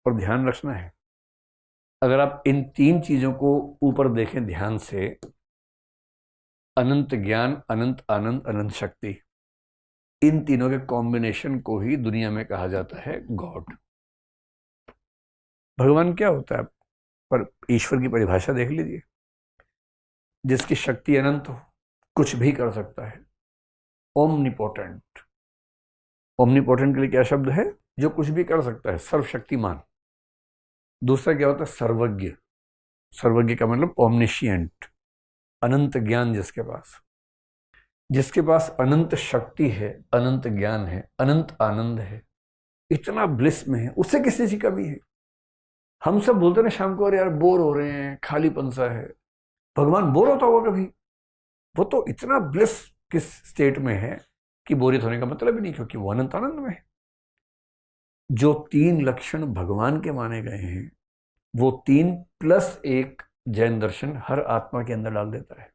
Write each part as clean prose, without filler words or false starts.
और ध्यान रखना है, अगर आप इन तीन चीजों को ऊपर देखें ध्यान से, अनंत ज्ञान, अनंत आनंद, अनंत शक्ति, इन तीनों के कॉम्बिनेशन को ही दुनिया में कहा जाता है गॉड। भगवान क्या होता है? पर ईश्वर की परिभाषा देख लीजिए, जिसकी शक्ति अनंत हो, कुछ भी कर सकता है, ओमनिपोटेंट। ओमनिपोटेंट के लिए क्या शब्द है? जो कुछ भी कर सकता है, सर्वशक्तिमान। दूसरा क्या होता है? सर्वज्ञ। सर्वज्ञ का मतलब ओमनिशियंट, अनंत ज्ञान जिसके पास अनंत शक्ति है, अनंत ज्ञान है, अनंत आनंद है, इतना ब्लिस में है, उससे किस चीज की कमी है? हम सब बोलते ना शाम को, अरे यार बोर हो रहे हैं, खालीपन सा है। भगवान बोर होता होगा कभी? वो तो इतना ब्लिस किस स्टेट में है कि बोरियत होने का मतलब ही नहीं, क्योंकि वो अनंत आनंद में है। जो तीन लक्षण भगवान के माने गए हैं, वो 3+1 जैन दर्शन हर आत्मा के अंदर डाल देता है।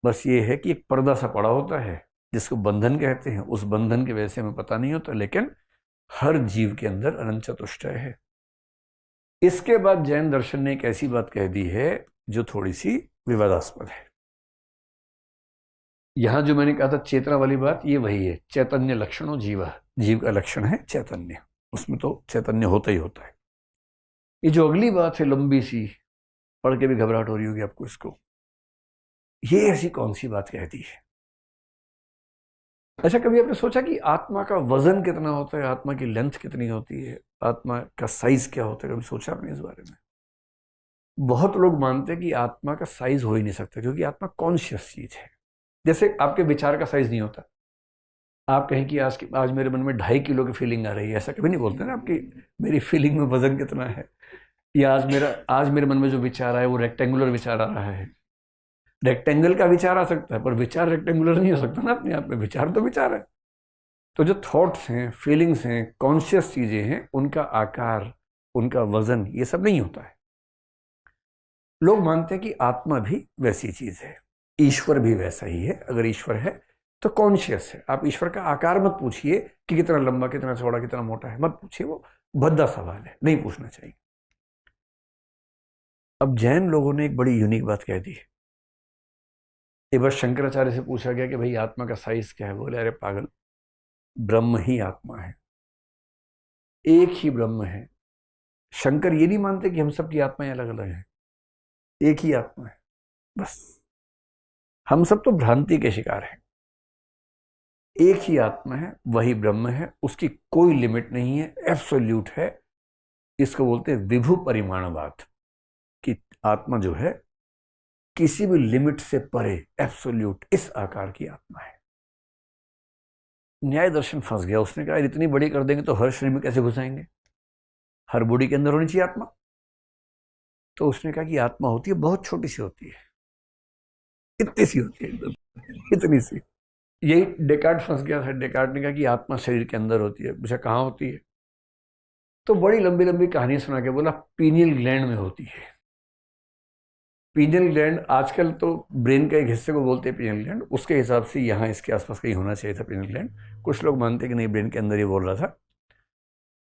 बस ये है कि एक पर्दा सा पड़ा होता है जिसको बंधन कहते हैं, उस बंधन के वजह से हमें पता नहीं होता, लेकिन हर जीव के अंदर अनंत चतुष्टय है। इसके बाद जैन दर्शन ने एक ऐसी बात कह दी है जो थोड़ी सी विवादास्पद है। यहां जो मैंने कहा था चेतना वाली बात, ये वही है, चैतन्य लक्षणों जीव। जीव का लक्षण है चैतन्य, उसमें तो चैतन्य होता ही होता है। ये जो अगली बात है लंबी सी, पढ़ के भी घबराहट हो रही होगी आपको इसको, ये ऐसी कौन सी बात कहती है? अच्छा, कभी आपने सोचा कि आत्मा का वजन कितना होता है, आत्मा की लेंथ कितनी होती है, आत्मा का साइज क्या होता है? कभी सोचा आपने इस बारे में? बहुत लोग मानते हैं कि आत्मा का साइज हो ही नहीं सकता, क्योंकि आत्मा कॉन्शियस चीज है। जैसे आपके विचार का साइज नहीं होता। आप कहें कि आज मेरे मन में 2.5 किलो की फीलिंग आ रही है, ऐसा कभी नहीं बोलते ना आपकी मेरी फीलिंग में वजन कितना है, या आज मेरे मन में जो विचार आया वो रेक्टेंगुलर विचार आ रहा है। रेक्टेंगल का विचार आ सकता है, पर विचार रेक्टेंगुलर नहीं हो सकता ना अपने आप में, विचार तो विचार है। तो जो थॉट्स हैं, फीलिंग्स हैं, कॉन्शियस चीजें हैं, उनका आकार, उनका वजन, ये सब नहीं होता है। लोग मानते हैं कि आत्मा भी वैसी चीज है, ईश्वर भी वैसा ही है। अगर ईश्वर है तो कॉन्शियस है। आप ईश्वर का आकार मत पूछिए कि कितना लंबा, कितना चौड़ा, कितना मोटा है, मत पूछिए, वो भद्दा सवाल है, नहीं पूछना चाहिए। अब जैन लोगों ने एक बड़ी यूनिक बात कह दी है। एक बार शंकराचार्य से पूछा गया कि भाई आत्मा का साइज क्या है? बोले अरे पागल, ब्रह्म ही आत्मा है, एक ही ब्रह्म है। शंकर ये नहीं मानते कि हम सबकी आत्माएं अलग अलग हैं, एक ही आत्मा है बस। हम सब तो भ्रांति के शिकार हैं। एक ही आत्मा है, वही ब्रह्म है, उसकी कोई लिमिट नहीं है, एब्सोल्यूट है। इसको बोलते हैं विभु परिमाणवाद, कि आत्मा जो है किसी भी लिमिट से परे, एब्सोल्यूट, इस आकार की आत्मा है। न्याय दर्शन फंस गया, उसने कहा इतनी बड़ी कर देंगे तो हर शरीर में कैसे घुसाएंगे? हर बॉडी के अंदर होनी चाहिए आत्मा। तो उसने कहा कि आत्मा होती है, बहुत छोटी सी होती है, इतनी सी होती है, एकदम इतनी सी। यही डेकार्ड फंस गया था। डेकार्ड ने कहा कि आत्मा शरीर के अंदर होती है। पूछा कहाँ होती है? तो बड़ी लंबी लंबी कहानी सुना के बोला पीनियल ग्लैंड में होती है। पीनियल ग्लैंड आजकल तो ब्रेन के एक हिस्से को बोलते हैं पीनियल ग्लैंड, उसके हिसाब से यहाँ इसके आसपास कहीं होना चाहिए था पीनियल ग्लैंड। कुछ लोग मानते हैं कि नहीं, ब्रेन के अंदर ही बोल रहा था।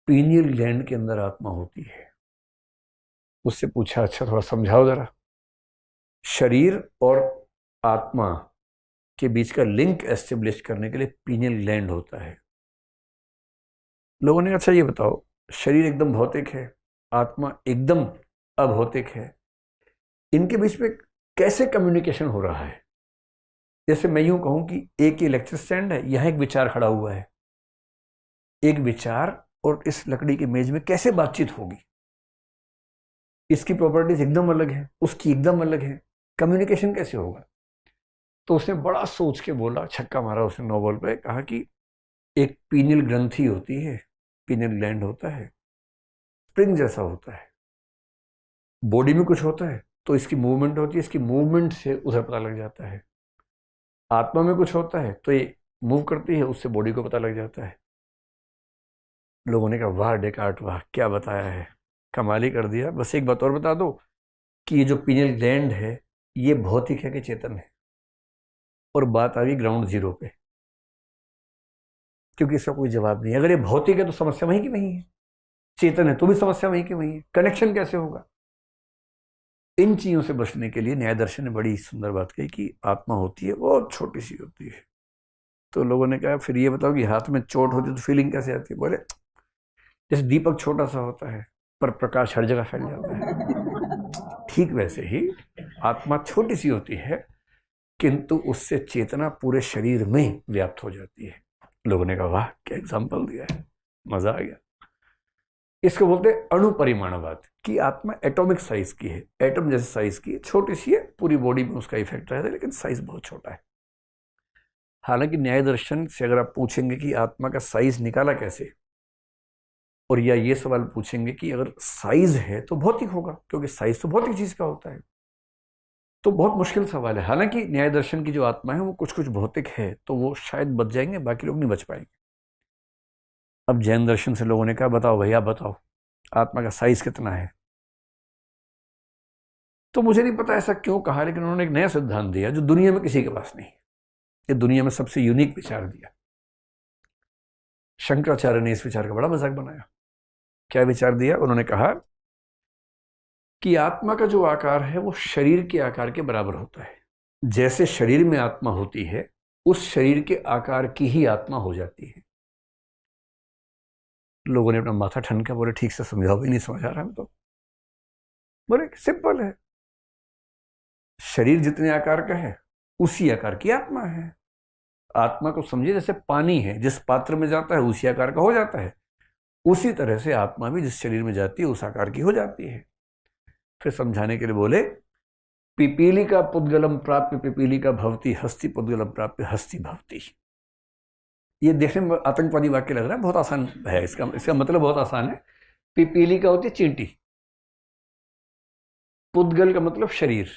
पीनियल ग्लैंड के अंदर आत्मा होती है। उससे पूछा अच्छा थोड़ा समझाओ जरा। शरीर और आत्मा के बीच का लिंक एस्टेब्लिश करने के लिए पीनियल ग्लैंड होता है। लोगों ने अच्छा ये बताओ, शरीर एकदम भौतिक है, आत्मा एकदम अभौतिक है, इनके बीच में कैसे कम्युनिकेशन हो रहा है? जैसे मैं यूं कहूं कि एक ही इलेक्ट्रिक स्टैंड है, यहां एक विचार खड़ा हुआ है, एक विचार और इस लकड़ी की मेज में कैसे बातचीत होगी? इसकी प्रॉपर्टीज एकदम अलग है, उसकी एकदम अलग है, कम्युनिकेशन कैसे होगा? तो उसने बड़ा सोच के बोला, छक्का मारा उसने नोबल पे, कहा कि एक पीनियल ग्रंथि होती है, पीनियल ग्लैंड होता है, स्प्रिंग जैसा होता है, बॉडी में कुछ होता है तो इसकी मूवमेंट होती है, इसकी मूवमेंट से उधर पता लग जाता है। आत्मा में कुछ होता है तो ये मूव करती है, उससे बॉडी को पता लग जाता है। लोगों ने कहा वाह डेकार्ट, वाह क्या बताया है, कमाल ही कर दिया। बस एक बात और बता दो कि ये जो पीनियल ग्लैंड है, ये भौतिक है कि चेतन है? और बात आ गई ग्राउंड जीरो पे, क्योंकि इसका कोई जवाब नहीं है। अगर ये भौतिक है तो समस्या वहीं की वहीं है। चेतन है तो भी समस्या वहीं की वहीं है, कनेक्शन कैसे होगा? इन चीजों से बचने के लिए न्याय दर्शन ने बड़ी सुंदर बात कही कि आत्मा होती है बहुत छोटी सी होती है। तो लोगों ने कहा फिर ये बताओ कि हाथ में चोट होती है तो फीलिंग कैसे आती है? बोले जैसे दीपक छोटा सा होता है पर प्रकाश हर जगह फैल जाता है, ठीक वैसे ही आत्मा छोटी सी होती है किंतु उससे चेतना पूरे शरीर में व्याप्त हो जाती है। लोगों ने कहा वाह क्या एग्जाम्पल दिया है, मजा आ गया। इसको बोलते हैं अणु परिमाणवाद कि आत्मा एटॉमिक साइज की है, एटम जैसे साइज की है, छोटी सी है, पूरी बॉडी में उसका इफेक्ट रहता है लेकिन साइज बहुत छोटा है। हालांकि न्याय दर्शन से अगर आप पूछेंगे कि आत्मा का साइज निकाला कैसे, और या ये सवाल पूछेंगे कि अगर साइज है तो भौतिक होगा क्योंकि साइज तो भौतिक चीज का होता है, तो बहुत मुश्किल सवाल है। हालांकि न्याय दर्शन की जो आत्मा है वो कुछ कुछ भौतिक है तो वो शायद बच जाएंगे, बाकी लोग नहीं बच पाएंगे। अब जैन दर्शन से लोगों ने कहा बताओ भैया बताओ आत्मा का साइज कितना है? तो मुझे नहीं पता ऐसा क्यों कहा, लेकिन उन्होंने एक नया सिद्धांत दिया जो दुनिया में किसी के पास नहीं। ये दुनिया में सबसे यूनिक विचार दिया। शंकराचार्य ने इस विचार का बड़ा मजाक बनाया। क्या विचार दिया? उन्होंने कहा कि आत्मा का जो आकार है वो शरीर के आकार के बराबर होता है। जैसे शरीर में आत्मा होती है उस शरीर के आकार की ही आत्मा हो जाती है। लोगों ने अपना माथा ठनका, बोले ठीक से समझाओ, भी नहीं समझ आ रहा है। तो बोले सिंपल है, शरीर जितने आकार का है उसी आकार की आत्मा है। आत्मा को समझिए जैसे पानी है, जिस पात्र में जाता है उसी आकार का हो जाता है, उसी तरह से आत्मा भी जिस शरीर में जाती है उस आकार की हो जाती है। फिर समझाने के लिए बोले पिपीली का पुद्गलम प्राप्य पिपीली का भवती, हस्ती पुद्गलम प्राप्य हस्ती भवती। ये देखने में आतंकवादी वाक्य लग रहा है, बहुत आसान है। इसका मतलब बहुत आसान है। पिपीली का होती है चींटी, पुद्गल का मतलब शरीर,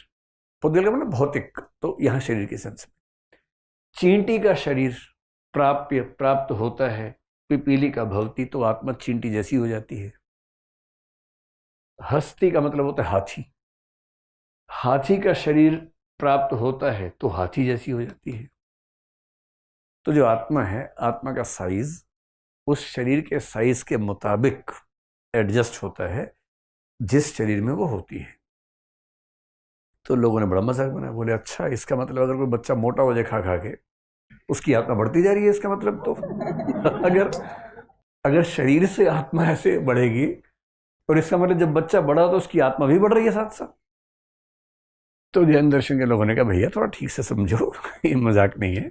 पुद्गल का मतलब भौतिक, तो यहां शरीर के सेंस में चींटी का शरीर प्राप्त होता है, पिपीली का भवती, तो आत्मा चींटी जैसी हो जाती है। हस्ती का मतलब होता है हाथी, हाथी का शरीर प्राप्त होता है तो हाथी जैसी हो जाती है। तो जो आत्मा है, आत्मा का साइज उस शरीर के साइज के मुताबिक एडजस्ट होता है जिस शरीर में वो होती है। तो लोगों ने बड़ा मजाक बनाया, बोले अच्छा इसका मतलब अगर कोई बच्चा मोटा हो जाए खा खा के, उसकी आत्मा बढ़ती जा रही है इसका मतलब? तो अगर अगर शरीर से आत्मा ऐसे बढ़ेगी और इसका मतलब जब बच्चा बढ़ा तो उसकी आत्मा भी बढ़ रही है साथ साथ। तो जैन दर्शन के लोगों ने कहा भैया थोड़ा ठीक से समझो, ये मजाक नहीं है।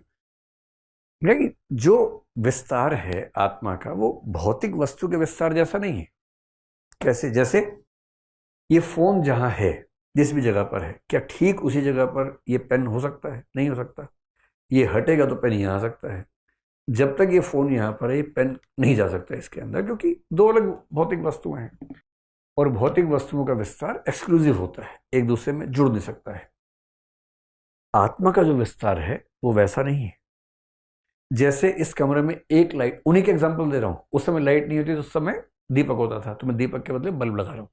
कि जो विस्तार है आत्मा का वो भौतिक वस्तु के विस्तार जैसा नहीं है। कैसे? जैसे ये फोन जहां है, जिस भी जगह पर है, क्या ठीक उसी जगह पर ये पेन हो सकता है? नहीं हो सकता। ये हटेगा तो पेन यहां आ सकता है। जब तक ये फोन यहां पर है, ये पेन नहीं जा सकता इसके अंदर, क्योंकि दो अलग भौतिक वस्तुएं हैं। और भौतिक वस्तुओं का विस्तार एक्सक्लूसिव होता है, एक दूसरे में जुड़ नहीं सकता है। आत्मा का जो विस्तार है वो वैसा नहीं है। जैसे इस कमरे में एक लाइट, उन्हीं के एग्जांपल दे रहा हूं, उस समय लाइट नहीं होती तो उस समय दीपक होता था, तो मैं दीपक के बदले बल्ब लगा रहा हूं।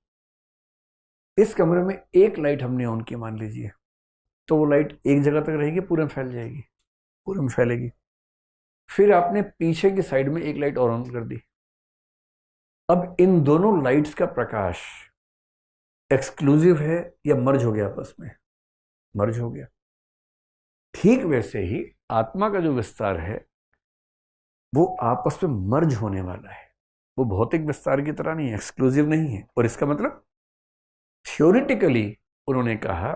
इस कमरे में एक लाइट हमने ऑन की मान लीजिए, तो वो लाइट एक जगह तक रहेगी, पूरे में फैल जाएगी, पूरे में फैलेगी। फिर आपने पीछे की साइड में एक लाइट और ऑन कर दी। अब इन दोनों लाइट्स का प्रकाश एक्सक्लूसिव है या मर्ज हो गया आपस में? मर्ज हो गया। ठीक वैसे ही आत्मा का जो विस्तार है वो आपस में मर्ज होने वाला है। वो भौतिक विस्तार की तरह नहीं है, एक्सक्लूसिव नहीं है। और इसका मतलब थ्योरेटिकली उन्होंने कहा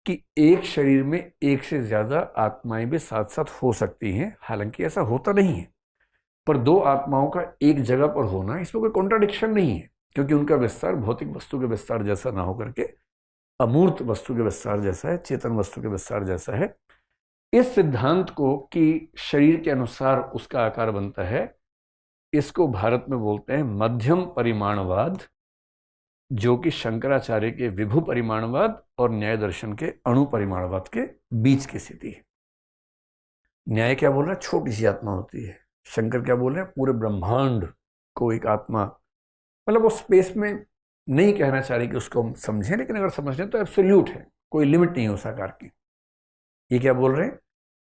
कि एक शरीर में एक से ज्यादा आत्माएं भी साथ साथ हो सकती हैं। हालांकि ऐसा होता नहीं है, पर दो आत्माओं का एक जगह पर होना, इसमें कोई कॉन्ट्राडिक्शन नहीं है, क्योंकि उनका विस्तार भौतिक वस्तु के विस्तार जैसा ना होकर के अमूर्त वस्तु के विस्तार जैसा है, चेतन वस्तु के विस्तार जैसा है। इस सिद्धांत को कि शरीर के अनुसार उसका आकार बनता है, इसको भारत में बोलते हैं मध्यम परिमाणवाद, जो कि शंकराचार्य के विभु परिमाणवाद और न्याय दर्शन के अणु परिमाणवाद के बीच की स्थिति है। न्याय क्या बोल रहा है? छोटी सी आत्मा होती है। शंकर क्या बोल रहे हैं? पूरे ब्रह्मांड को एक आत्मा, मतलब वो स्पेस में नहीं कहना चाह रही कि उसको हम समझें, लेकिन अगर समझें तो एब्सोल्यूट है, कोई लिमिट नहीं है उस आकार की। ये क्या बोल रहे हैं?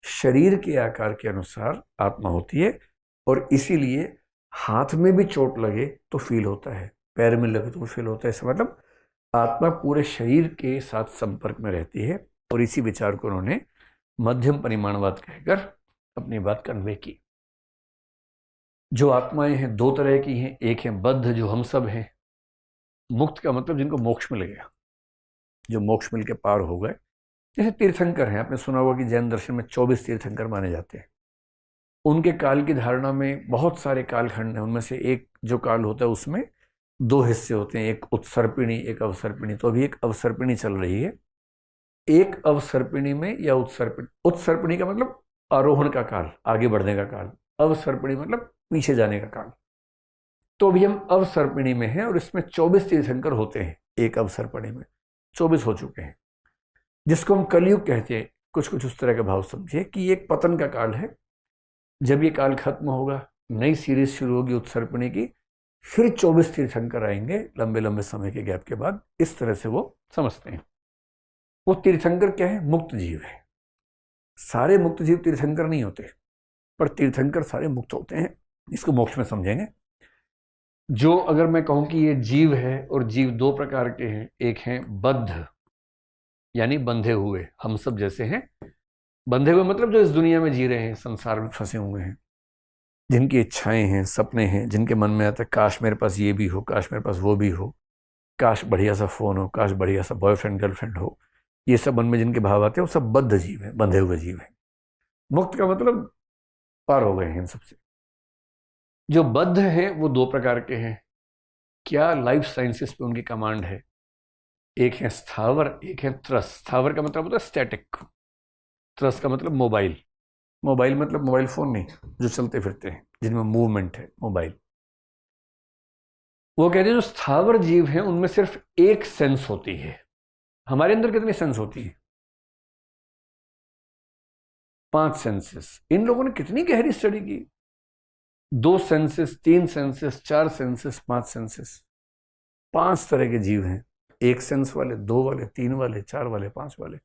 शरीर के आकार के अनुसार आत्मा होती है, और इसीलिए हाथ में भी चोट लगे तो फील होता है, पैर में लगे तो फील होता है। इसका मतलब आत्मा पूरे शरीर के साथ संपर्क में रहती है। और इसी विचार को उन्होंने मध्यम परिमाणवाद कहकर अपनी बात कन्वे की। जो आत्माएं हैं दो तरह की हैं, एक है बद्ध जो हम सब हैं, मुक्त का मतलब जिनको मोक्ष मिल गया, जो मोक्ष मिल के पार हो गए। जैसे तीर्थंकर हैं, आपने सुना होगा कि जैन दर्शन में 24 तीर्थंकर माने जाते हैं। उनके काल की धारणा में बहुत सारे कालखंड हैं, उनमें से एक जो काल होता है उसमें दो हिस्से होते हैं, एक उत्सर्पिणी एक अवसर्पिणी। तो अभी एक अवसर्पिणी चल रही है। एक अवसर्पिणी में या उत्सर्पिणी का मतलब आरोहण का काल, आगे बढ़ने का काल। अवसर्पिणी मतलब पीछे जाने का काल। तो अभी हम अवसर्पिणी में हैं और इसमें 24 तीर्थंकर होते हैं। एक अवसर्पिणी में 24 हो चुके हैं, जिसको हम कलयुग कहते हैं। कुछ कुछ उस तरह का भाव समझिए कि एक पतन का काल है। जब ये काल खत्म होगा, नई सीरीज शुरू होगी उत्सर्पिणी की, फिर 24 तीर्थंकर आएंगे लंबे लंबे समय के गैप के बाद। इस तरह से वो समझते हैं। वो तीर्थंकर क्या है? मुक्त जीव है। सारे मुक्त जीव तीर्थंकर नहीं होते, पर तीर्थंकर सारे मुक्त होते हैं। इसको मोक्ष में समझेंगे। जो अगर मैं कहूं कि ये जीव है, और जीव दो प्रकार के हैं, एक हैं बद्ध यानी बंधे हुए, हम सब जैसे हैं। बंधे हुए मतलब जो इस दुनिया में जी रहे हैं, संसार में फंसे हुए हैं, जिनकी इच्छाएं हैं, सपने हैं, जिनके मन में आता है काश मेरे पास ये भी हो, काश मेरे पास वो भी हो, काश बढ़िया सा फोन हो, काश बढ़िया सा बॉयफ्रेंड गर्लफ्रेंड हो। ये सब मन में जिनके भाव आते हैं वो सब बद्ध जीव हैं, बंधे हुए जीव हैं। मुक्त का मतलब पार हो गए हैं इन सबसे। जो बद्ध हैं वो दो प्रकार के हैं। क्या लाइफ साइंसेस पे उनकी कमांड है। एक है स्थावर, एक है त्रस। स्थावर का मतलब होता है स्टैटिक, त्रस का मतलब मोबाइल। मोबाइल मतलब मोबाइल फोन नहीं, जो चलते फिरते हैं, जिनमें मूवमेंट है, मोबाइल। वो कहते हैं जो स्थावर जीव हैं उनमें सिर्फ एक सेंस होती है। हमारे अंदर कितनी सेंस होती है? 5 सेंसेस। इन लोगों ने कितनी गहरी स्टडी की। 2 सेंसेस, 3 सेंसेस, 4 सेंसेस, 5 सेंसेस। 5 तरह के जीव हैं। एक सेंस वाले, 2 वाले, 3 वाले, 4 वाले, 5 वाले।